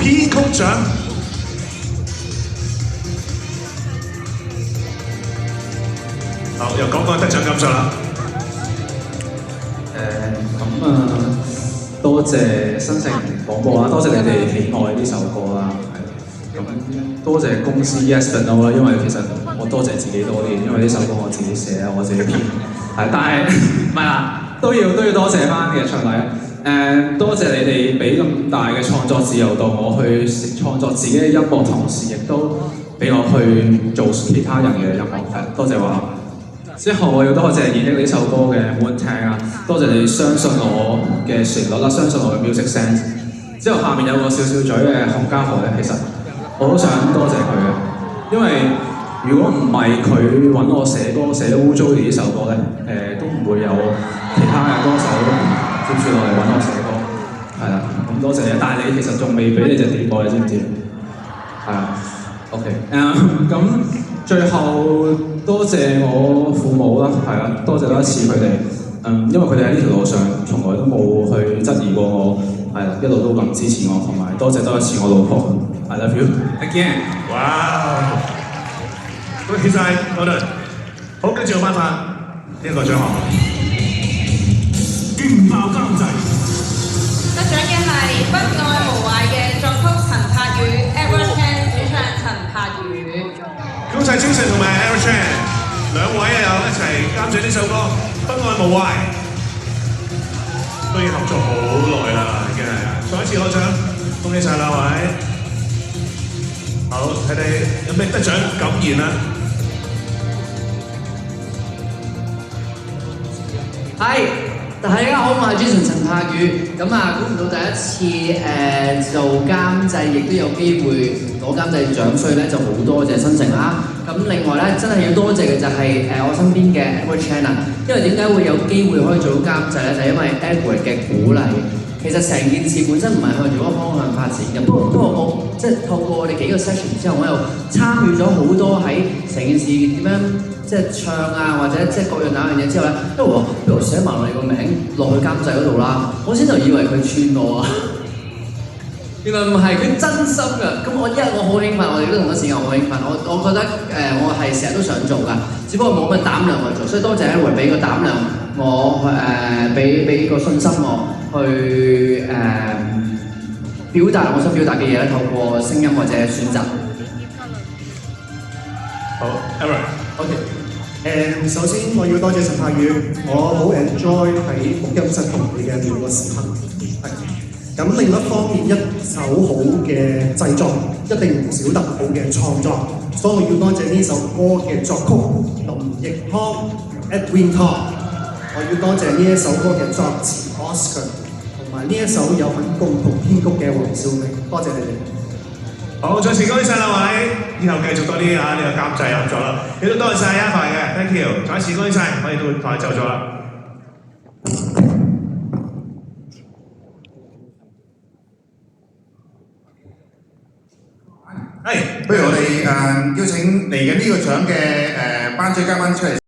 編曲獎。好，又講講得獎感受啦。多謝新城廣播啦，多謝你哋喜愛呢首歌啦，係咁多謝公司 Yes But No 啦，因為其實我多謝自己多啲，因為呢首歌我自己寫，我自己編，係，但係唔係啦，都要多謝翻嘅唱禮，多謝你哋俾咁大嘅創作自由度我去創作自己嘅音樂，同時亦都俾我去做其他人嘅音樂，係，多謝話。之後我要多謝演繹呢首歌嘅 Moon Tang 啊，多謝你相信我嘅旋律啦，相信我嘅 music sense。之後下面有個笑笑嘴嘅洪家豪咧，其實我好想多謝佢嘅，因為如果唔係佢揾我寫歌寫《污糟地》呢首歌咧，都唔會有其他嘅歌手接住落嚟揾我寫歌，係啦，咁多謝你。但係你其實仲未俾你隻碟我，你知唔知？係啊 ，OK， 咁。最後多謝我父母啦，係啦，多謝多一次佢哋，因為佢哋喺呢條路上從來都冇去質疑過我，係啦，一路都咁支持我，同埋多謝多一次我老婆 ，I love you again。哇！恭喜晒，好啦，好，跟住我頒發呢一個獎項。勁爆監製。得獎嘅係不愛無壞嘅作曲陳柏宇 ，Edward Chan 主唱陳柏宇。恭喜超成同埋 Edward Chan 兩位又一齊監製呢首歌《不愛無壞》，都已經合作好耐啦，已經係。再一次攞獎，恭喜晒兩位。好，睇你有咩得獎感言啊？係，大家好，我係主持人陳柏宇。咁啊，估唔到第一次做監製，亦都有機會攞監製獎，所以咧就好多謝新城啦。咁另外咧，真係要多謝嘅就係我身邊嘅 Edward Chan 啊，因為點解會有機會可以做到監製咧？就係因為 Edward 嘅鼓勵。其實成件事本身唔係向住嗰個方向發展嘅，不過我即係透過我哋幾個 session 之後，我又參與咗好多喺成件事點樣即係唱啊，或者即係各樣那樣嘢之後咧，因為我不如寫埋你個名落去監製嗰度啦，我先就以為佢串我啊，原來唔係佢真心㗎。咁因為我好興奮，我哋都同一時間好興奮，我覺得我係成日都想做㗎，只不過冇乜膽量去做，所以多謝 Edward 俾個膽量我俾個信心我。去表達我想表達嘅嘢咧，透過聲音或者選擇。好 ，Edward。首先我要多謝陳柏宇，我好 enjoy 喺錄音室同你嘅每個時刻。係。咁另一方面，一首好嘅製作一定唔少得好嘅創作，所以我要多謝呢首歌嘅作曲林奕匡 Edwin Tong， 我要多謝呢一首歌嘅作詞 Oscar。同埋呢一首有份共同編曲嘅黃少明，多謝你哋。好，再次恭喜晒兩位，以後繼續多啲呢個監製合作啦。亦都多謝晒 Alpha 嘅 ，thank you， 再一次恭喜晒，可以到台走咗啦。不如我哋邀請嚟緊呢個獎嘅頒獎嘉賓出嚟。